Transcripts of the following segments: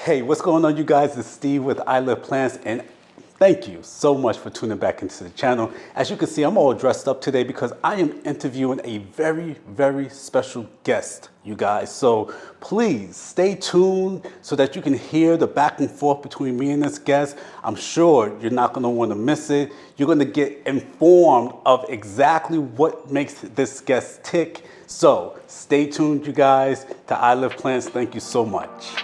Hey, what's going on, you guys? It's Steve with I Live Plants, and thank you so much for tuning back into the channel. As you can see, I'm all dressed up today because I am interviewing a very, very special guest, you guys. So please stay tuned so that you can hear the back and forth between me and this guest. I'm sure you're not going to want to miss it. You're going to get informed of exactly what makes this guest tick. So stay tuned, you guys, to I Live Plants. Thank you so much.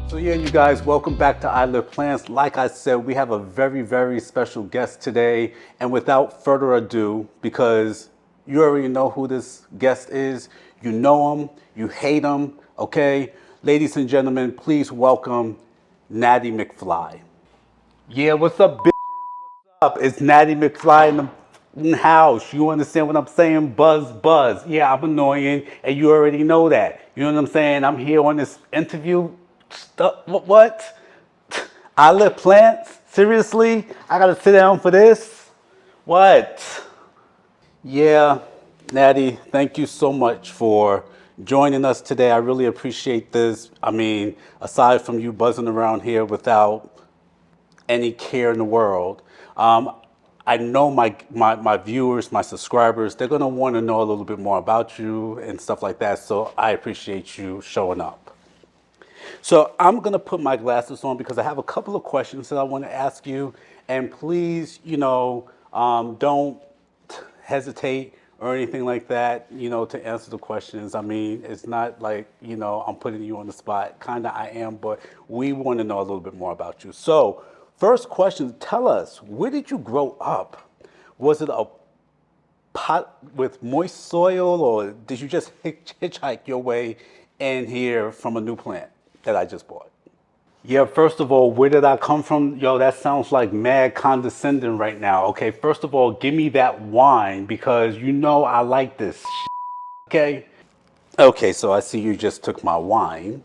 So yeah, you guys, welcome back to I Live Plants. Like I said, we have a very, very special guest today. And without further ado, because you already know who this guest is, you know him, you hate him, okay? Ladies and gentlemen, please welcome Gnatty McFly. Yeah, what's up, bitch? Up? It's Gnatty McFly in the house. You understand what I'm saying? Buzz, buzz. Yeah, I'm annoying, and you already know that. You know what I'm saying? I'm here on this interview. Stuff. What? I live plants? Seriously? I gotta sit down for this? What? Yeah, Natty, thank you so much for joining us today. I really appreciate this. I mean, aside from you buzzing around here without any care in the world. I know my viewers, my subscribers, they're going to want to know a little bit more about you and stuff like that. So I appreciate you showing up. So I'm going to put my glasses on because I have a couple of questions that I want to ask you. And please, don't hesitate or anything like that, to answer the questions. I mean, it's not like, I'm putting you on the spot. Kind of I am, but we want to know a little bit more about you. So first question, tell us, where did you grow up? Was it a pot with moist soil, or did you just hitchhike your way in here from a new plant that I just bought? Yeah, first of all, where did I come from? Yo, that sounds like mad condescending right now. Okay, first of all, give me that wine because you know I like this shit, okay? Okay, so I see you just took my wine.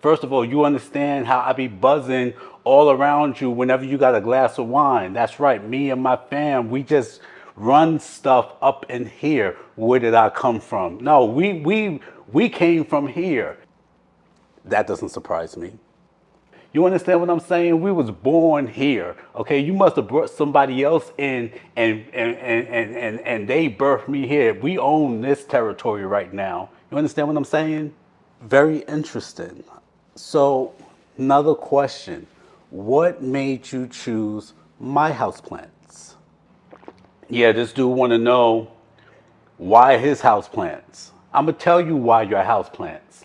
First of all, you understand how I be buzzing all around you whenever you got a glass of wine. That's right, me and my fam, we just run stuff up in here. Where did I come from? No, we came from here. That doesn't surprise me. You understand what I'm saying? We was born here. Okay, you must have brought somebody else in and they birthed me here. We own this territory right now. You understand what I'm saying? Very interesting. So, another question. What made you choose my houseplants? Yeah, this dude want to know why his houseplants. I'm going to tell you why your houseplants.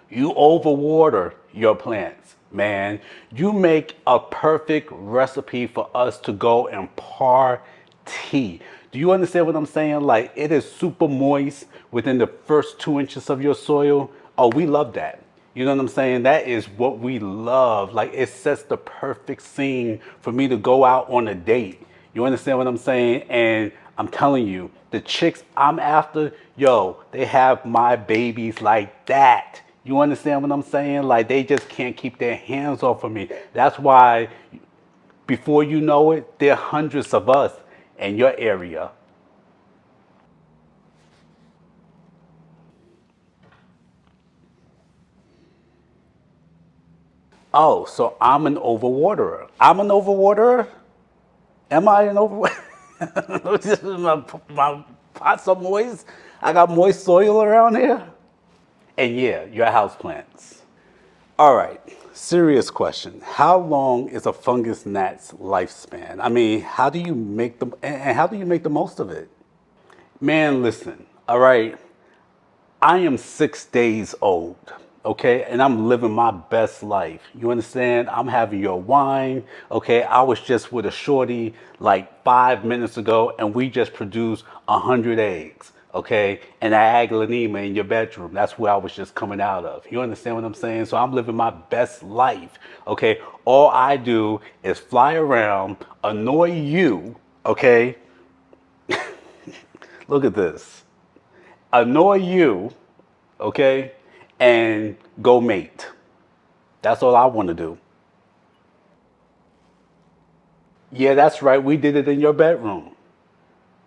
You overwater your plants, man. You make a perfect recipe for us to go and party. Do you understand what I'm saying? Like, it is super moist within the first 2 inches of your soil. Oh, we love that. You know what I'm saying? That is what we love. Like, it sets the perfect scene for me to go out on a date. You understand what I'm saying? And I'm telling you, the chicks I'm after, yo, they have my babies like that. You understand what I'm saying? Like, they just can't keep their hands off of me. That's why, before you know it, there are hundreds of us in your area. Oh, so I'm an overwaterer. I'm an overwaterer? Am I an overwaterer? my pots are moist. I got moist soil around here. And yeah, your houseplants. All right, serious question. How long is a fungus gnat's lifespan? I mean, how do you make them, and how do you make the most of it? Man, listen, all right, I am 6 days old, okay, and I'm living my best life. You understand? I'm having your wine, okay? I was just with a shorty like 5 minutes ago, and we just produced 100 eggs, okay? And I neem in your bedroom. That's where I was just coming out of. You understand what I'm saying? So I'm living my best life, okay? All I do is fly around, annoy you, okay? Look at this. Annoy you, okay, and go mate. That's all I want to do. Yeah, that's right. We did it in your bedroom.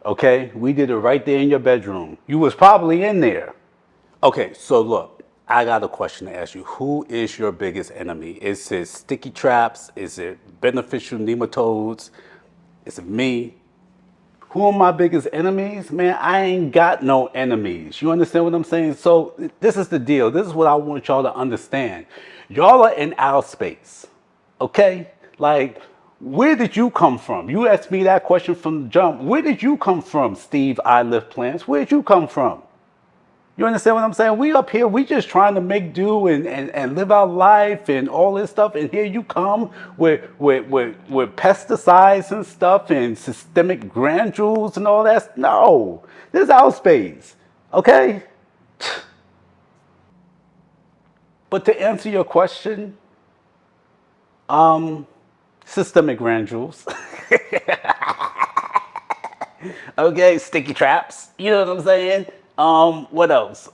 Okay, we did it right there in your bedroom. You was probably in there. Okay, so look, I got a question to ask you. Who is your biggest enemy? Is it sticky traps? Is it beneficial nematodes? Is it me? Who are my biggest enemies? Man, I ain't got no enemies. You understand what I'm saying? So this is the deal. This is what I want y'all to understand. Y'all are in our space, okay? Like, where did you come from? You asked me that question from the jump. Where did you come from, Steve I Live Plants? Where did you come from? You understand what I'm saying? We up here, we just trying to make do and live our life and all this stuff. And here you come with pesticides and stuff and systemic granules and all that. No, this is our space. Okay? But to answer your question, systemic granules. Okay, sticky traps. You know what I'm saying? What else?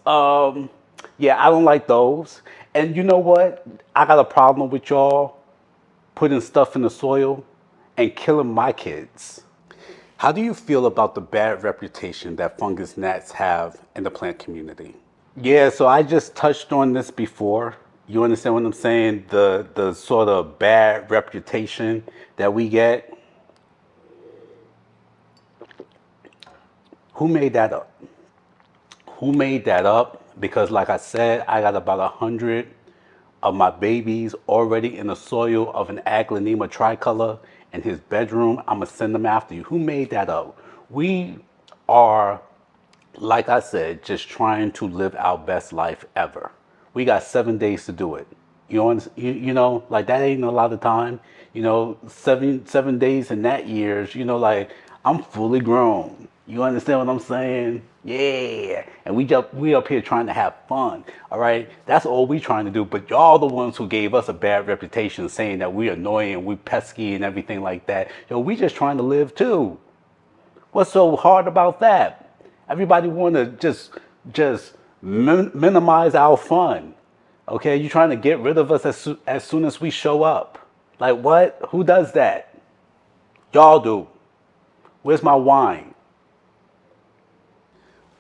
Yeah, I don't like those. And you know what? I got a problem with y'all putting stuff in the soil and killing my kids. How do you feel about the bad reputation that fungus gnats have in the plant community? Yeah, so I just touched on this before. You understand what I'm saying? The sort of bad reputation that we get. Who made that up? Who made that up? Because like I said, I got about 100 of my babies already in the soil of an Aglaonema tricolor in his bedroom. I'm gonna send them after you. Who made that up? We are, like I said, just trying to live our best life ever. We got 7 days to do it. You know, like that ain't a lot of time. You know, seven days in that years. You know, like I'm fully grown. You understand what I'm saying? Yeah. And we up here trying to have fun. All right. That's all we trying to do. But y'all the ones who gave us a bad reputation, saying that we annoying, we pesky, and everything like that. Yo, we just trying to live too. What's so hard about that? Everybody want to just minimize our fun. Okay, you trying to get rid of us as soon as we show up. Like what? Who does that? Y'all do. Where's my wine?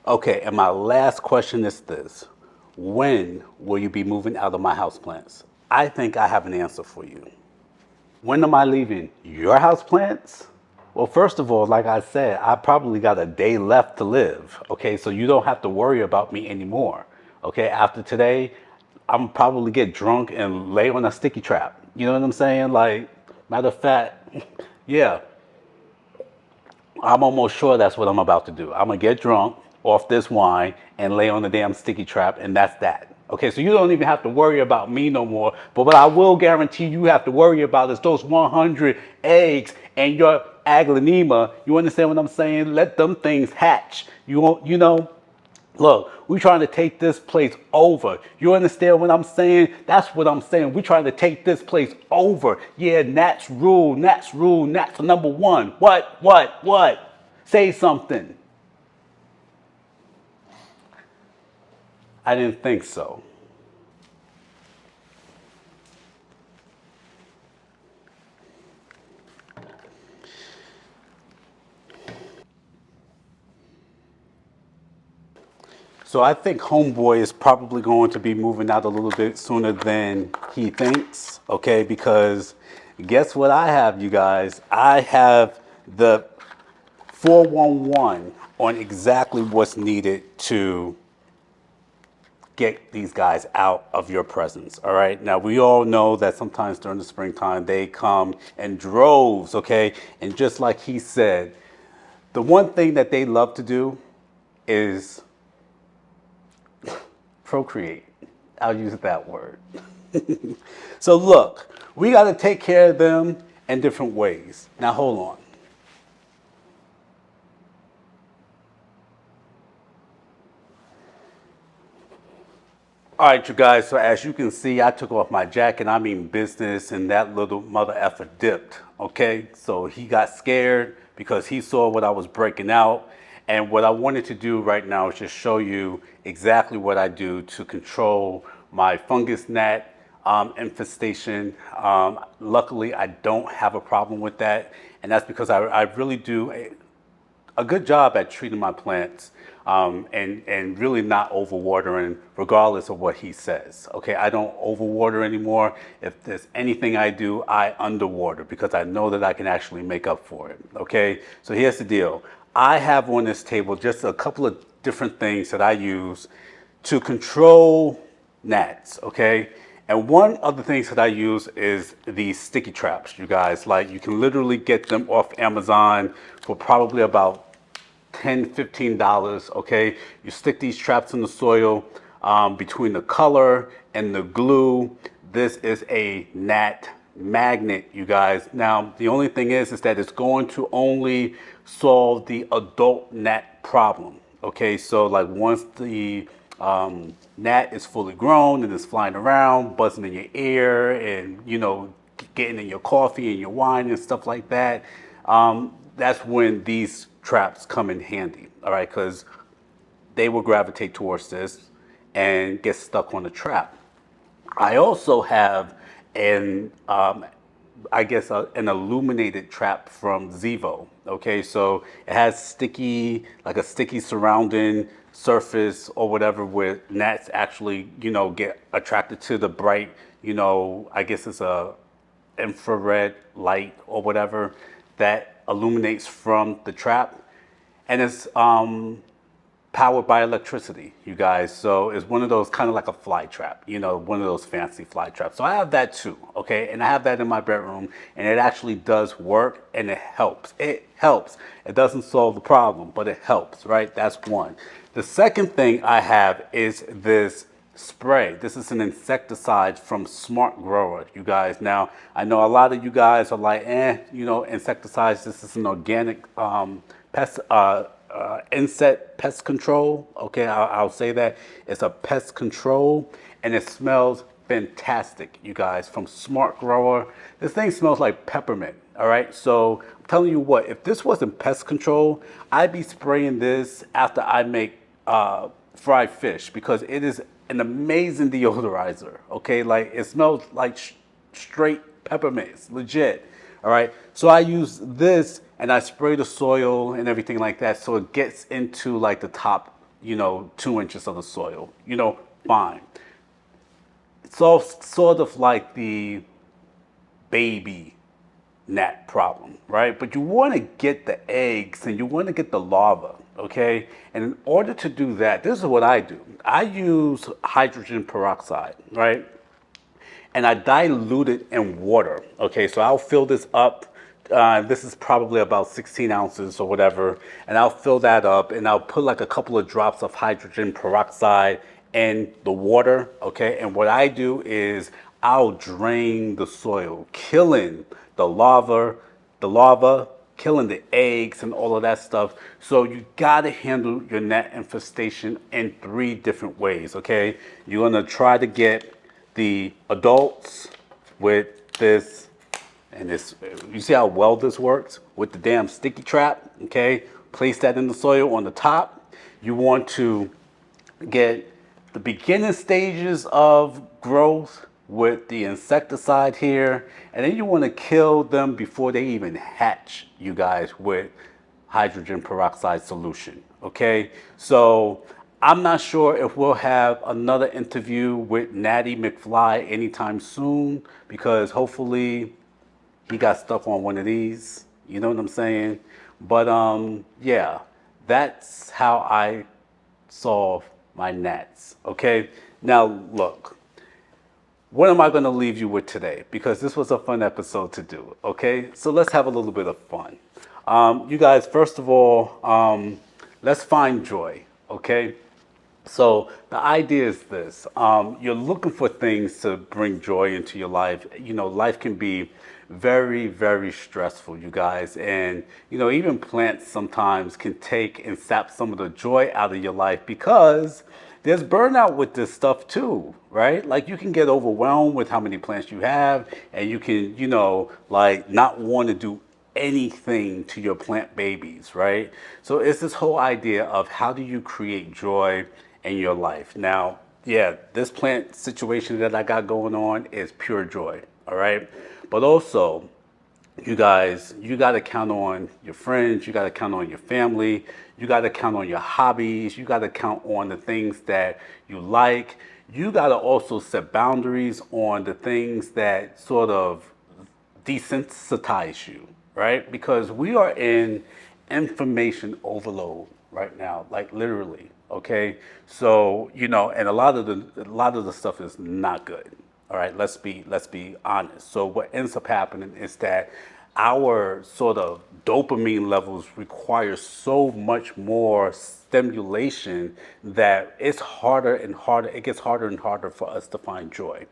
Okay, and my last question is this. When will you be moving out of my houseplants? I think I have an answer for you. When am I leaving your houseplants? Well, first of all, like I said, I probably got a day left to live. Okay, so you don't have to worry about me anymore. Okay, after today, I'm probably get drunk and lay on a sticky trap. You know what I'm saying? Like, matter of fact, yeah, I'm almost sure that's what I'm about to do. I'm gonna get drunk off this wine and lay on the damn sticky trap, and that's that. Okay, so you don't even have to worry about me no more. But what I will guarantee you have to worry about is those 100 eggs and your aglaonema. You understand what I'm saying? Let them things hatch. You won't, you know. Look, we're trying to take this place over. You understand what I'm saying? That's what I'm saying. We're trying to take this place over. Yeah, gnats rule, gnats rule, gnats are number one. What? Say something. I didn't think so. So I think Homeboy is probably going to be moving out a little bit sooner than he thinks, okay? Because guess what I have, you guys? I have the 411 on exactly what's needed to get these guys out of your presence, all right? Now, we all know that sometimes during the springtime, they come in droves, okay? And just like he said, the one thing that they love to do is procreate. I'll use that word. So look, we got to take care of them in different ways. Now hold on. All right, you guys, so as you can see, I took off my jacket. I mean business, and that little mother effer dipped, okay? So he got scared because he saw what I was breaking out. And what I wanted to do right now is just show you exactly what I do to control my fungus gnat infestation. Luckily, I don't have a problem with that. And that's because I really do a good job at treating my plants and really not overwatering regardless of what he says. Okay, I don't overwater anymore. If there's anything I do, I underwater because I know that I can actually make up for it. Okay, so here's the deal. I have on this table just a couple of different things that I use to control gnats, okay? And one of the things that I use is these sticky traps, you guys. Like, you can literally get them off Amazon for probably about $10, $15, okay? You stick these traps in the soil between the color and the glue. This is a gnat magnet, you guys. Now, the only thing is that it's going to only solve the adult gnat problem, okay? So, like, once the gnat is fully grown and is flying around, buzzing in your ear and, you know, getting in your coffee and your wine and stuff like that, that's when these traps come in handy, all right? Because they will gravitate towards this and get stuck on the trap. I also have an illuminated trap from Zevo. Okay, so it has like a sticky surrounding surface or whatever, where gnats actually, you know, get attracted to the bright, you know, I guess it's a infrared light or whatever that illuminates from the trap, and it's powered by electricity, you guys. So it's one of those kind of like a fly trap, you know, one of those fancy fly traps. So I have that too, okay? And I have that in my bedroom, and it actually does work, and it helps. It helps. It doesn't solve the problem, but it helps, right? That's one. The second thing I have is this spray. This is an insecticide from Smart Grower, you guys. Now, I know a lot of you guys are like, you know, insecticides, this is an organic pest, insect pest control. Okay, I'll say that. It's a pest control, and it smells fantastic, you guys, from Smart Grower. This thing smells like peppermint, all right? So I'm telling you what, if this wasn't pest control, I'd be spraying this after I make fried fish, because it is an amazing deodorizer, okay? Like, it smells like straight peppermint. It's legit, all right? So I use this and I spray the soil and everything like that, so it gets into like the top, you know, 2 inches of the soil, you know, fine. It's all sort of like the baby gnat problem, right? But you want to get the eggs and you want to get the larva, okay? And in order to do that, this is what I do. I use hydrogen peroxide, right? And I dilute it in water, okay? So I'll fill this up. This is probably about 16 ounces or whatever. And I'll fill that up, and I'll put like a couple of drops of hydrogen peroxide in the water, okay? And what I do is I'll drain the soil, killing the larva, killing the eggs and all of that stuff. So you gotta handle your gnat infestation in 3 different ways, okay? You're gonna try to get the adults with this, and this, you see how well this works with the damn sticky trap, okay? Place that in the soil on the top. You want to get the beginning stages of growth with the insecticide here, and then you want to kill them before they even hatch, you guys, with hydrogen peroxide solution, okay? So I'm not sure if we'll have another interview with Gnatty McFly anytime soon, because hopefully he got stuck on one of these, you know what I'm saying? But yeah, that's how I solve my gnats, okay? Now look, what am I going to leave you with today? Because this was a fun episode to do, okay? So let's have a little bit of fun. You guys, first of all, let's find joy, okay? So the idea is this. You're looking for things to bring joy into your life. You know, life can be very, very stressful, you guys. And, you know, even plants sometimes can take and sap some of the joy out of your life, because there's burnout with this stuff too, right? Like, you can get overwhelmed with how many plants you have, and you can, you know, like, not want to do anything to your plant babies, right? So it's this whole idea of how do you create joy in your life. Now, yeah, this plant situation that I got going on is pure joy, all right? But also, you guys, you got to count on your friends, you got to count on your family, you got to count on your hobbies, you got to count on the things that you like. You got to also set boundaries on the things that sort of desensitize you, right? Because we are in information overload right now, like literally. Okay, so and a lot of the stuff is not good. All right, let's be honest. So what ends up happening is that our sort of dopamine levels require so much more stimulation that it's harder and harder. It gets harder and harder for us to find joy.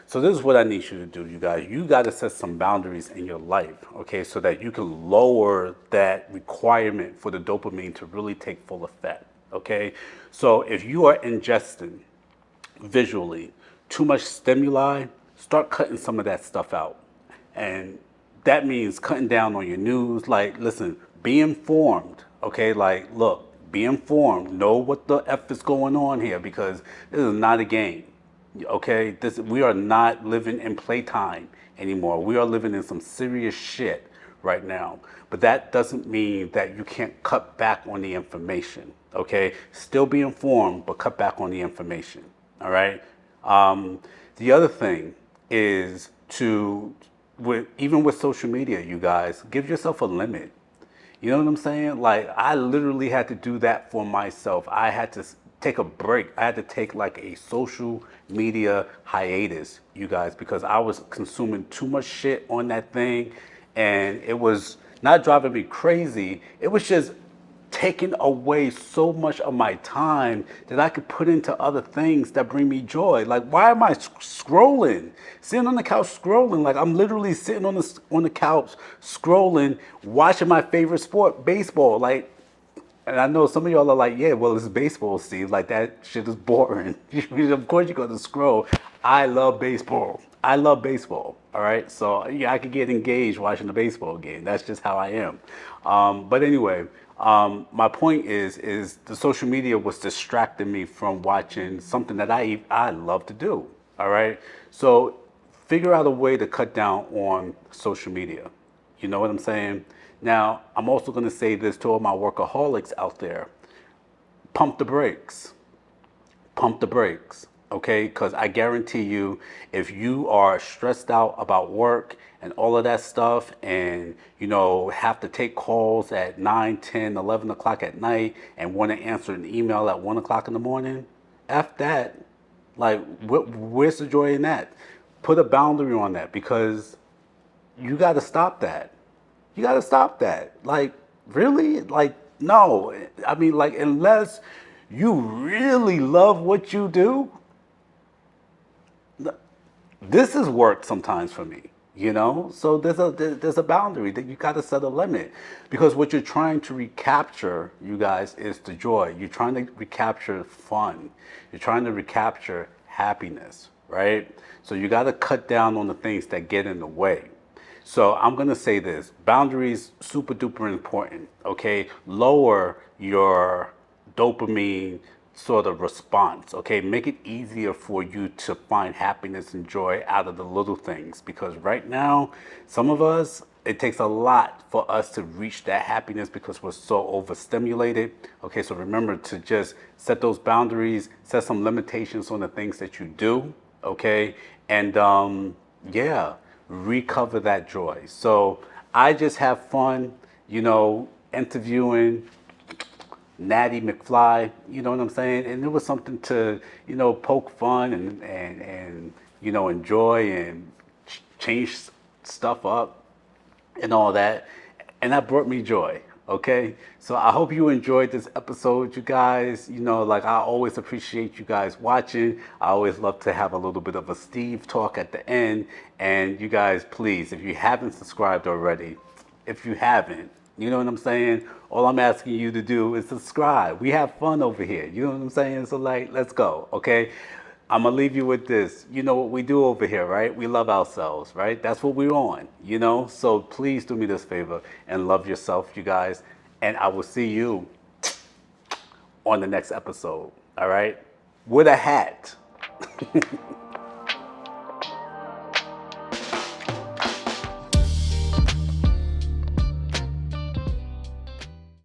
So this is what I need you to do, you guys. You got to set some boundaries in your life, okay, so that you can lower that requirement for the dopamine to really take full effect, okay? So if you are ingesting visually too much stimuli, start cutting some of that stuff out. And that means cutting down on your news. Like, listen, be informed, okay? Like, look, be informed. Know what the F is going on here because this is not a game, okay? We are not living in playtime anymore. We are living in some serious shit right now. But that doesn't mean that you can't cut back on the information, okay? Still be informed, but cut back on the information, all right? The other thing is even with social media, you guys, give yourself a limit. You know what I'm saying? Like, I literally had to do that for myself. I had to take a break. I had to take like a social media hiatus, you guys, because I was consuming too much shit on that thing. And it was not driving me crazy. It was just taking away so much of my time that I could put into other things that bring me joy. Like, why am I scrolling? Sitting on the couch scrolling. Like, I'm literally sitting on the couch scrolling, watching my favorite sport, baseball. Like, and I know some of y'all are like, yeah, well, it's baseball, Steve. Like, that shit is boring. Of course you're going to scroll. I love baseball. I love baseball. All right. So, yeah, I could get engaged watching the baseball game. That's just how I am. But anyway, my point is the social media was distracting me from watching something that I love to do. All right. So, figure out a way to cut down on social media. You know what I'm saying? Now, I'm also going to say this to all my workaholics out there. Pump the brakes. Pump the brakes, okay? Because I guarantee you, if you are stressed out about work and all of that stuff and, have to take calls at 9, 10, 11 o'clock at night and want to answer an email at 1 o'clock in the morning, F that. Like, where's the joy in that? Put a boundary on that because you got to stop that. You got to stop that. Like, really? Like, no. I mean, like, unless you really love what you do, this is work sometimes for me, So there's a boundary that you got to set a limit because what you're trying to recapture, you guys, is the joy. You're trying to recapture fun. You're trying to recapture happiness, right? So you got to cut down on the things that get in the way. So I'm going to say this, boundaries, super duper important, okay? Lower your dopamine sort of response, okay? Make it easier for you to find happiness and joy out of the little things because right now, some of us, it takes a lot for us to reach that happiness because we're so overstimulated. Okay, so remember to just set those boundaries, set some limitations on the things that you do, okay? And yeah, recover that joy. So I just have fun, interviewing Gnatty McFly, you know what I'm saying? And it was something to, poke fun and enjoy and change stuff up and all that. And that brought me joy. Okay. So I hope you enjoyed this episode, you guys. Like I always appreciate you guys watching. I always love to have a little bit of a Steve talk at the end. And you guys, please, if you haven't subscribed already, if you haven't, you know what I'm saying? All I'm asking you to do is subscribe. We have fun over here. You know what I'm saying? So like, let's go. Okay. I'm going to leave you with this. You know what we do over here, right? We love ourselves, right? That's what we're on, So please do me this favor and love yourself, you guys. And I will see you on the next episode, all right? With a hat.